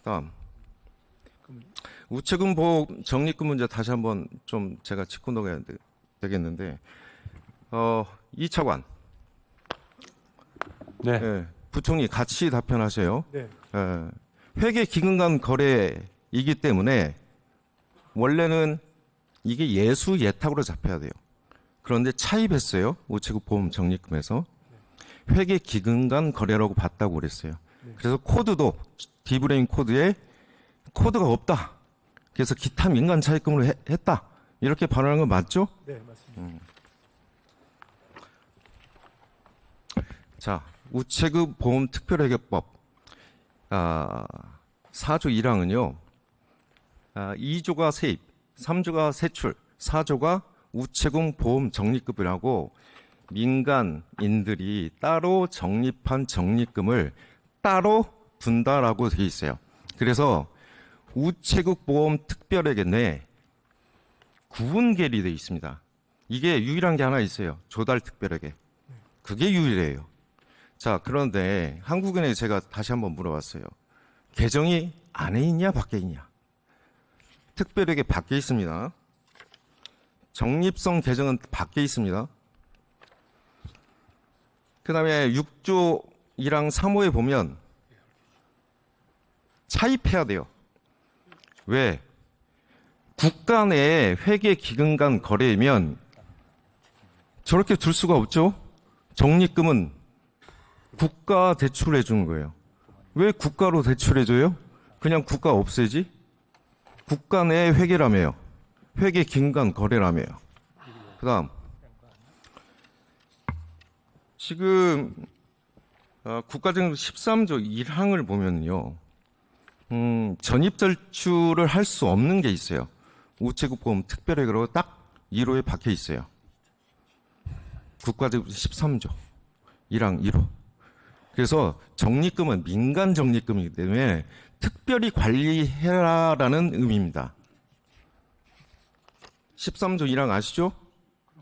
다음 우체국 보호 적립금 문제 다시 한번 좀 제가 짚고 넘어가야 되겠는데 2차관 네. 부총리 같이 답변하세요. 네. 회계 기금 간 거래이기 때문에 원래는 이게 예수 예탁으로 잡혀야 돼요. 그런데 차입했어요. 우체국 보험 적립금에서 회계 기금 간 거래라고 봤다고 그랬어요. 그래서 코드도 디브레인 코드에 코드가 없다. 그래서 기타 민간 차입금으로 했다. 이렇게 발언한 건 맞죠? 네, 맞습니다. 자, 우체국 보험 특별회계법 4조 1항은요. 2조가 세입, 3조가 세출, 4조가 우체국 보험 적립금이라고 민간인들이 따로 적립한 적립금을 따로 둔다라고 되어 있어요. 그래서 우체국 보험 특별회계 내에 구분 계리 되어 있습니다. 이게 유일한 게 하나 있어요. 조달 특별회계. 그게 유일해요. 자, 그런데 한국은행에 제가 다시 한번 물어봤어요. 계정이 안에 있냐 밖에 있냐? 특별회계 밖에 있습니다. 적립성 계정은 밖에 있습니다. 그 다음에 6조 1항 3호에 보면 차입해야 돼요. 왜? 국가 내에 회계 기금 간 거래이면 저렇게 둘 수가 없죠. 적립금은 국가 대출해 주는 거예요. 왜 국가로 대출해 줘요? 그냥 국가 없애지? 국가 내 회계라며요. 회계 기금 간 거래라며요. 그 다음 지금 국가증 13조 1항을 보면요. 전입 절출을 할 수 없는 게 있어요. 우체국 보험 특별회계로 딱 1호에 박혀 있어요. 국가증 13조 1항 1호. 그래서 적립금은 민간 적립금이기 때문에 특별히 관리해라라는 의미입니다. 13조 1항 아시죠?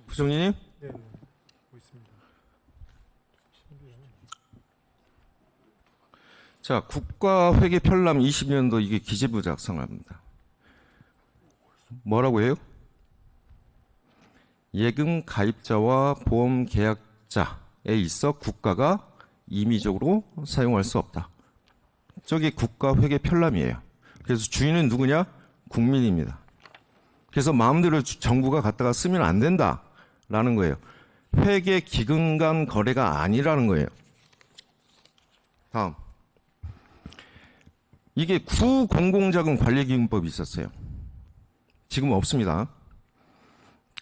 부총리님? 네, 네. 보고 있습니다. 자, 국가회계 편람 20년도 이게 기재부 작성합니다. 뭐라고 해요? 예금 가입자와 보험 계약자에 있어 국가가 임의적으로 사용할 수 없다. 저게 국가회계 편람이에요. 그래서 주인은 누구냐? 국민입니다. 그래서 마음대로 정부가 갖다가 쓰면 안 된다라는 거예요. 회계 기금 간 거래가 아니라는 거예요. 다음. 이게 구공공자금 관리기금법이 있었어요. 지금 없습니다.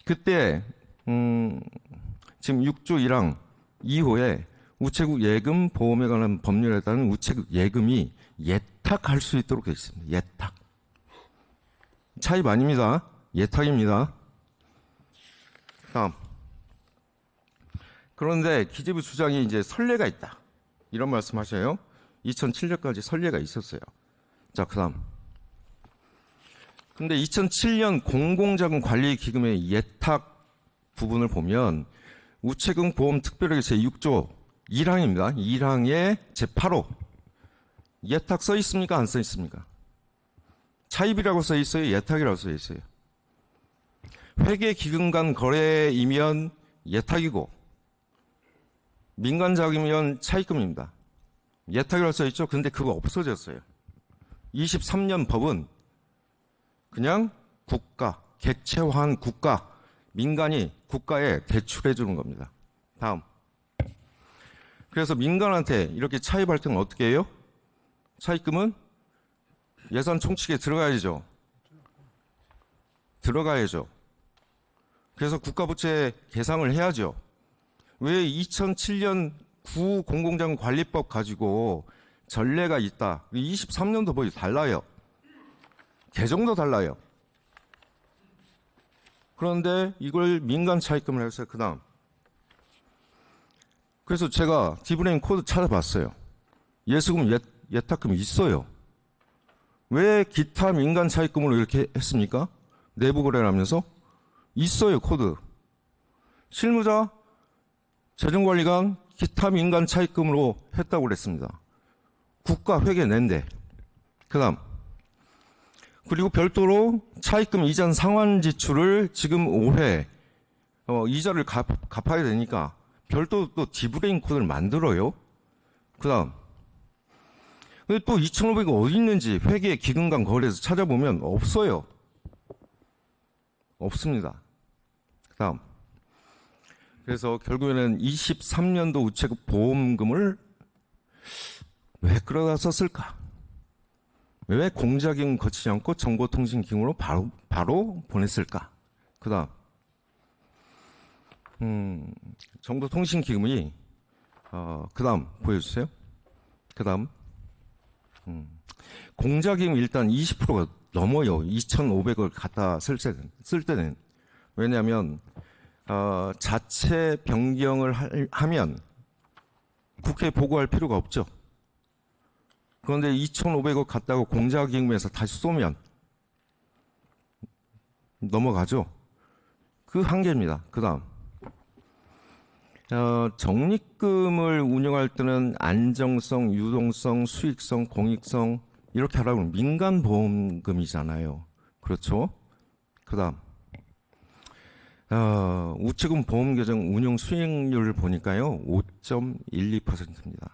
그때 지금 6조 1항 2호에 우체국 예금 보험에 관한 법률에 따른 우체국 예금이 예탁할 수 있도록 되어 있습니다. 예탁. 차입 아닙니다. 예탁입니다. 다음. 그런데 기재부 주장이 이제 선례가 있다. 이런 말씀하셔요. 2007년까지 선례가 있었어요. 자, 그다음. 근데 2007년 공공자금 관리 기금의 예탁 부분을 보면 우체국 보험 특별회계 제6조 1항입니다. 1항의 제8호. 예탁 써 있습니까? 안 써 있습니까? 차입이라고 써 있어요? 예탁이라고 써 있어요? 회계 기금 간 거래이면 예탁이고 민간 자금이면 차입금입니다. 예탁이라고 써 있죠? 근데 그거 없어졌어요. 23년 법은 그냥 국가, 객체화한 국가, 민간이 국가에 대출해 주는 겁니다. 다음. 그래서 민간한테 이렇게 차입할 때는 어떻게 해요? 차입금은 예산 총칙에 들어가야죠. 들어가야죠. 그래서 국가부채 계상을 해야죠. 왜 2007년 구공공자금 관리법 가지고 전례가 있다. 23년도 법이 달라요. 개정도 달라요. 그런데 이걸 민간 차입금을 해서 그다음. 그래서 제가 디브레인 코드 찾아봤어요. 예수금 예탁금이 있어요. 왜 기타 민간 차입금으로 이렇게 했습니까? 내부 거래를 하면서 있어요, 코드. 실무자, 재정관리관, 기타 민간 차입금으로 했다고 그랬습니다. 국가 회계 낸데 그다음 그리고 별도로 차입금 이전 상환 지출을 지금 올해 이자를 갚아야 되니까 별도 또 디브레인 코드를 만들어요. 그다음 근데 또 2,500이 어디 있는지 회계 기금관 거래에서 찾아보면 없어요. 없습니다. 그다음 그래서 결국에는 23년도 우체국 보험금을 왜 끌어다 썼을까? 왜 공자기금 거치지 않고 정보통신기금으로 바로 보냈을까? 그다음 정보통신기금이 그다음 보여주세요. 그다음 공자기금 일단 20%가 넘어요. 2,500을 갖다 쓸 때는 왜냐하면 자체 변경을 하면 국회에 보고할 필요가 없죠. 그런데 2,500억 갖다가 공자기금에서 다시 쏘면 넘어가죠. 그 한계입니다. 그 다음 적립금을 운영할 때는 안정성, 유동성, 수익성, 공익성 이렇게 하라고 하면 민간보험금이잖아요. 그렇죠? 그 다음 우체국 보험계정 운용 수익률을 보니까요 5.12%입니다.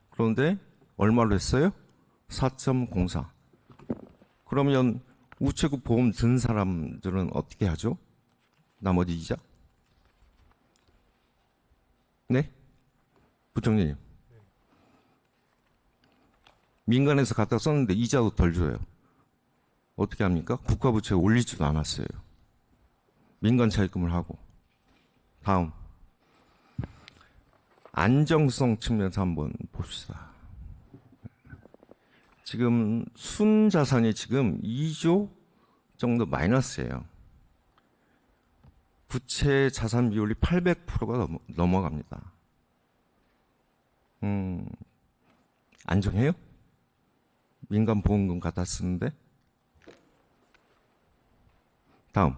그런데 얼마로 했어요? 4.04. 그러면 우체국 보험 든 사람들은 어떻게 하죠? 나머지 이자? 네? 부총리님. 민간에서 갖다 썼는데 이자도 덜 줘요. 어떻게 합니까? 국가부채에 올리지도 않았어요. 민간 차입금을 하고. 다음. 안정성 측면에서 한번 봅시다. 지금 순자산이 지금 2조 정도 마이너스예요. 부채 자산 비율이 800%가 넘어갑니다. 안정해요? 민간 보험금 갖다 쓰는데? 다음.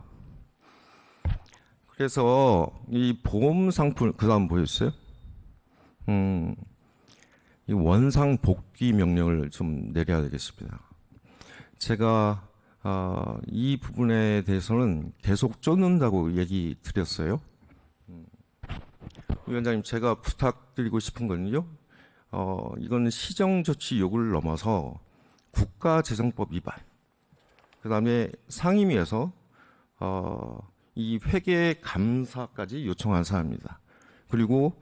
그래서 이 보험 상품, 그 다음 보였어요? 이 원상 복귀 명령을 좀 내려야 되겠습니다. 제가 이 부분에 대해서는 계속 쫓는다고 얘기 드렸어요. 위원장님, 제가 부탁드리고 싶은 거는요. 이건 시정조치 요구를 넘어서 국가재정법 위반. 그 다음에 상임위에서 이 회계 감사까지 요청한 사안입니다. 그리고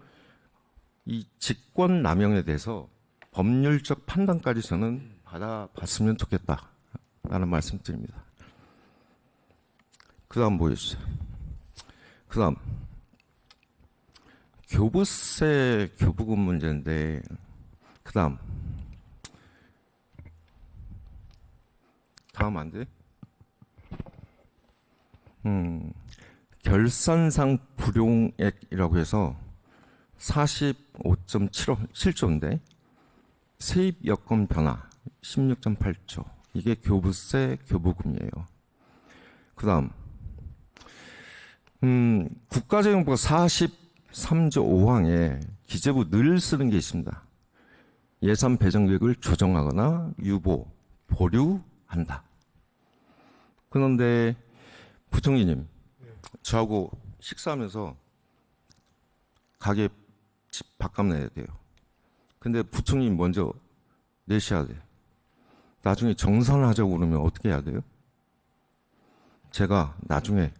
이 직권 남용에 대해서 법률적 판단까지 저는 받아봤으면 좋겠다라는 말씀드립니다. 그 다음 보여주세요. 그 다음 교부세 교부금 문제인데 그 다음 안 돼? 결산상 불용액이라고 해서 45.7조인데 세입 여건 변화 16.8조 이게 교부세 교부금이에요. 그 다음 국가재정부가 43조 5항에 기재부 늘 쓰는 게 있습니다. 예산 배정 계획을 조정하거나 유보, 보류한다. 그런데 부총리님 저하고 식사하면서 가게 집 밥값 내야 돼요. 근데 부총님 먼저 내셔야 돼요. 나중에 정산하자고 그러면 어떻게 해야 돼요? 제가 나중에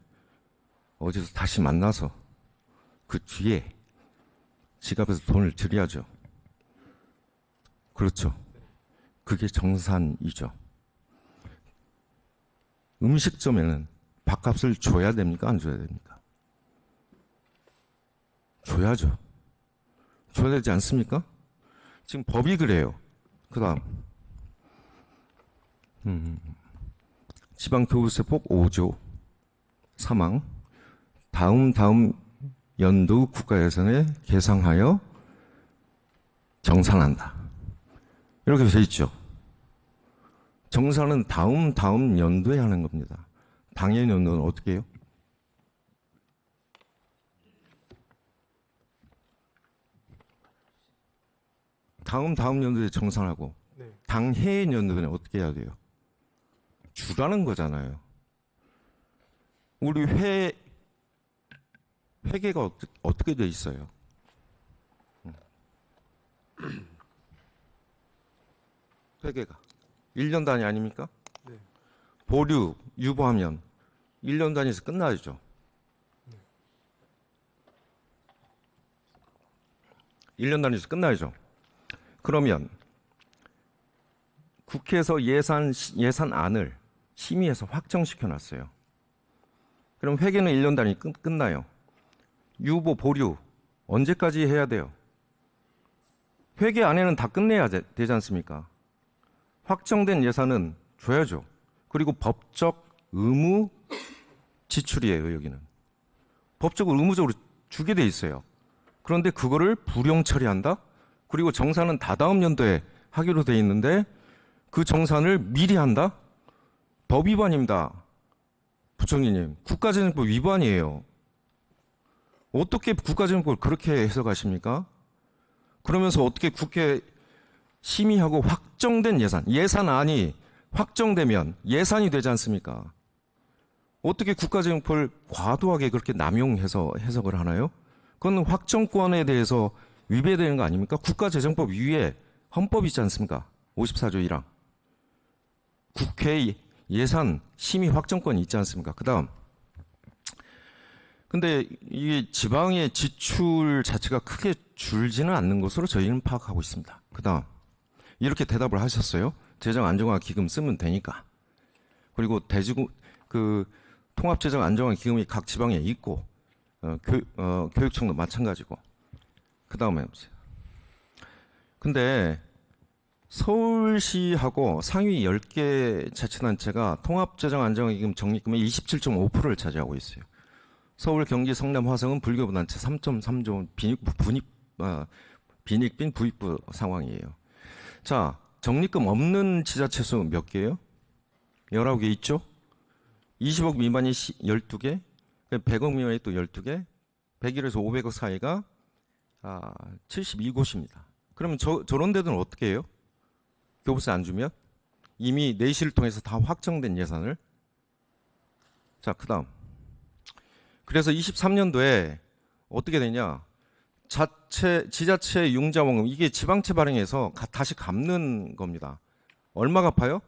어디서 다시 만나서 그 뒤에 지갑에서 돈을 드려야죠. 그렇죠. 그게 정산이죠. 음식점에는 밥값을 줘야 됩니까? 안 줘야 됩니까? 줘야죠. 줘야 되지 않습니까? 지금 법이 그래요. 그 다음 지방교부세법 5조 3항 다음 연도 국가예산에 계상하여 정산한다. 이렇게 돼 있죠. 정산은 다음 연도에 하는 겁니다. 당연 연도는 어떻게 해요? 다음 연도에 정산하고 네. 당해의 연도는 어떻게 해야 돼요? 주라는 거잖아요. 우리 회계가 어떻게 돼 있어요? 회계가 1년 단위 아닙니까? 네. 보류, 유보하면 1년 단위에서 끝나야죠. 1년 단위에서 끝나야죠. 그러면 국회에서 예산안을 심의해서 확정시켜 놨어요. 그럼 회계는 1년 단위 끝나요. 유보, 보류 언제까지 해야 돼요? 회계 안에는 다 끝내야 되지 않습니까? 확정된 예산은 줘야죠. 그리고 법적 의무 지출이에요, 여기는. 법적으로 의무적으로 주게 돼 있어요. 그런데 그거를 불용 처리한다? 그리고 정산은 다다음 연도에 하기로 돼 있는데 그 정산을 미리 한다? 법 위반입니다. 부총리님, 국가재정법 위반이에요. 어떻게 국가재정법을 그렇게 해석하십니까? 그러면서 어떻게 국회 심의하고 확정된 예산안이 확정되면 예산이 되지 않습니까? 어떻게 국가재정법을 과도하게 그렇게 남용해서 해석을 하나요? 그건 확정권에 대해서 위배되는 거 아닙니까? 국가재정법 위에 헌법이 있지 않습니까? 54조 1항. 국회 예산 심의 확정권이 있지 않습니까? 그 다음. 근데 이게 지방의 지출 자체가 크게 줄지는 않는 것으로 저희는 파악하고 있습니다. 그 다음. 이렇게 대답을 하셨어요. 재정안정화기금 쓰면 되니까. 그리고 통합재정안정화기금이 각 지방에 있고, 교육청도 마찬가지고. 그 다음에 보세요. 근데 서울시하고 상위 10개 자치단체가 통합재정안정화기금 적립금의 27.5%를 차지하고 있어요. 서울, 경기, 성남, 화성은 불교부 단체 3.3조 빈익빈 부익부 상황이에요. 자, 적립금 없는 지자체 수 몇 개예요? 19개 있죠? 20억 미만이 12개, 100억 미만이 또 12개, 100일에서 500억 사이가 72곳입니다. 그러면 저런 데들은 어떻게 해요? 교부세 안 주면? 이미 내실을 통해서 다 확정된 예산을. 자, 그 다음. 그래서 23년도에 어떻게 되냐? 지자체 융자원금, 이게 지방채 발행해서 다시 갚는 겁니다. 얼마 갚아요?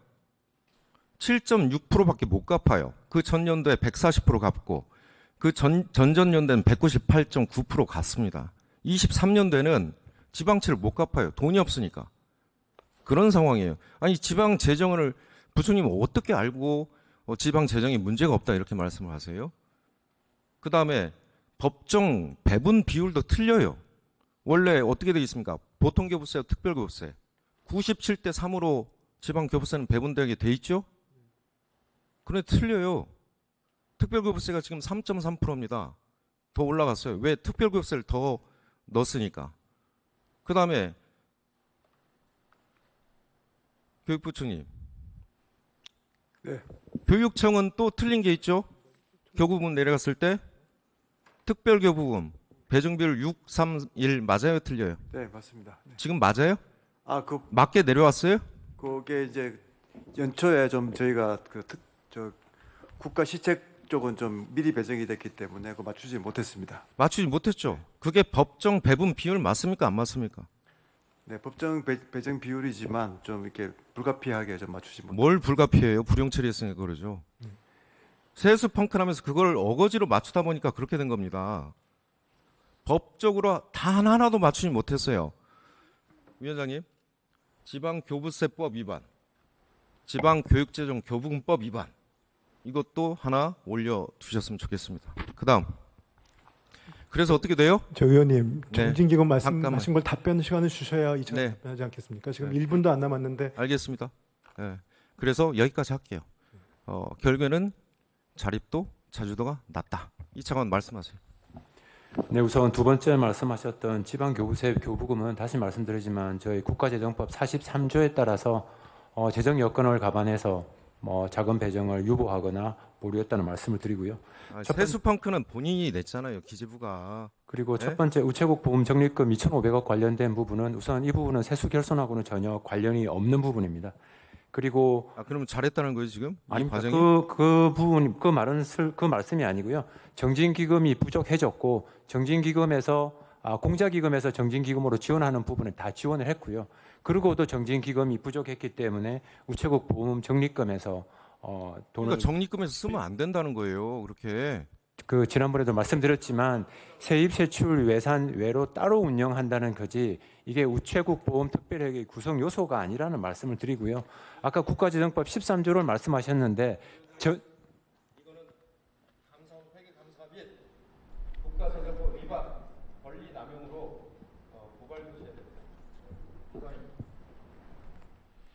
7.6%밖에 못 갚아요. 그 전년도에 140% 갚고, 그 전전년도에는 198.9% 갚습니다. 23년도에는 지방채를 못 갚아요. 돈이 없으니까. 그런 상황이에요. 아니, 지방 재정을 부총님 어떻게 알고 지방 재정에 문제가 없다 이렇게 말씀을 하세요? 그 다음에 법정 배분 비율도 틀려요. 원래 어떻게 되어 있습니까? 보통 교부세와 특별 교부세 97대 3으로 지방 교부세는 배분되게 돼 있죠? 그런데 틀려요. 특별 교부세가 지금 3.3%입니다. 더 올라갔어요. 왜? 특별 교부세를 더 넣었으니까. 그 다음에 교육부총님. 네. 교육청은 또 틀린 게 있죠? 교부금 내려갔을 때 특별교부금 배정비율 6, 3, 1 맞아요? 틀려요? 네, 맞습니다. 네. 지금 맞아요? 그 맞게 내려왔어요? 그게 이제 연초에 좀 저희가 국가 시책 쪽은 좀 미리 배정이 됐기 때문에 그 맞추지 못했습니다. 맞추지 못했죠. 그게 법정 배분 비율 맞습니까? 안 맞습니까? 네, 법정 배정 비율이지만 좀 이렇게 불가피하게 좀 맞추지 못. 뭘 불가피해요? 불용 처리했으니까 그러죠. 세수 펑크나면서 그걸 어거지로 맞추다 보니까 그렇게 된 겁니다. 법적으로 단 하나도 맞추지 못했어요. 위원장님, 지방교부세법 위반, 지방교육재정 교부금법 위반, 이것도 하나 올려두셨으면 좋겠습니다. 그 다음. 그래서 어떻게 돼요? 저 의원님, 네. 정진기금 잠깐만. 말씀하신 걸 답변 시간을 주셔야 이 차례 네. 답변하지 않겠습니까? 지금 네. 1분도 안 남았는데. 알겠습니다. 네. 그래서 여기까지 할게요. 결과는 자립도, 자주도가 낮다. 이 차관 말씀하세요. 네, 우선 두 번째 말씀하셨던 지방교부세 교부금은 다시 말씀드리지만 저희 국가재정법 43조에 따라서 재정 여건을 감안해서 뭐 자금 배정을 유보하거나 보류했다는 말씀을 드리고요. 첫 번- 세수펑크는 본인이 냈잖아요. 기재부가. 그리고 네? 첫 번째 우체국 보험 적립금 2,500억 관련된 부분은 우선 이 부분은 세수 결손하고는 전혀 관련이 없는 부분입니다. 그리고 그럼 잘했다는 거예요 지금? 이 아닙니다. 과정이? 그 부분 그 말씀이 아니고요. 정진기금이 부족해졌고 정진기금에서 공자기금에서 정진기금으로 지원하는 부분은 다 지원을 했고요. 그리고도 정진기금이 부족했기 때문에 우체국 보험 적립금에서 돈을 그러니까 적립금에서 쓰면 안 된다는 거예요. 그렇게. 그 지난번에도 말씀드렸지만 세입 세출 외산 외로 따로 운영한다는 거지 이게 우체국 보험 특별회계 구성 요소가 아니라는 말씀을 드리고요. 아까 국가재정법 13조를 말씀하셨는데 이거는 감사회계 감사 및 국가재정법 위반 권리 남용으로 고발 주셔야 됩니다.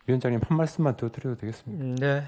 위원장님 한 말씀만 더 드려도 되겠습니까? 네,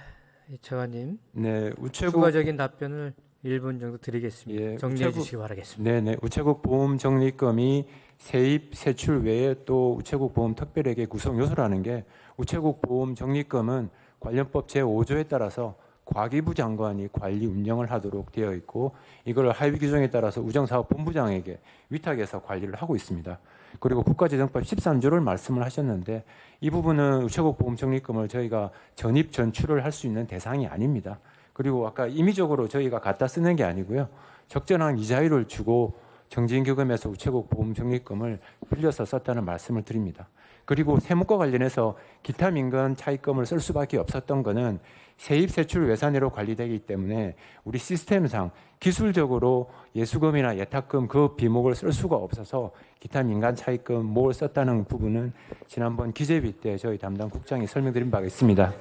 이차관님 네, 우체국 추가적인 답변을 1분 정도 드리겠습니다. 예, 정리해 우체국- 주시기 바라겠습니다. 네네 우체국 보험 적립금이 세입 세출 외에 또 우체국 보험 특별회계 구성 요소라는 게 우체국 보험 적립금은 관련법 제5조에 따라서 과기부 장관이 관리 운영을 하도록 되어 있고 이걸 하위 규정에 따라서 우정사업본부장에게 위탁해서 관리를 하고 있습니다. 그리고 국가재정법 13조를 말씀을 하셨는데 이 부분은 우체국 보험 적립금을 저희가 전입 전출을 할 수 있는 대상이 아닙니다. 그리고 아까 임의적으로 저희가 갖다 쓰는 게 아니고요. 적절한 이자율을 주고 정진기금에서 우체국 보험 적립금을 빌려서 썼다는 말씀을 드립니다. 그리고 세무과 관련해서 기타 민간 차입금을 쓸 수밖에 없었던 것은 세입 세출 외산으로 관리되기 때문에 우리 시스템상 기술적으로 예수금이나 예탁금 그 비목을 쓸 수가 없어서 기타 민간 차입금 뭘 썼다는 부분은 지난번 기재위 때 저희 담당 국장이 설명드린 바가 있습니다.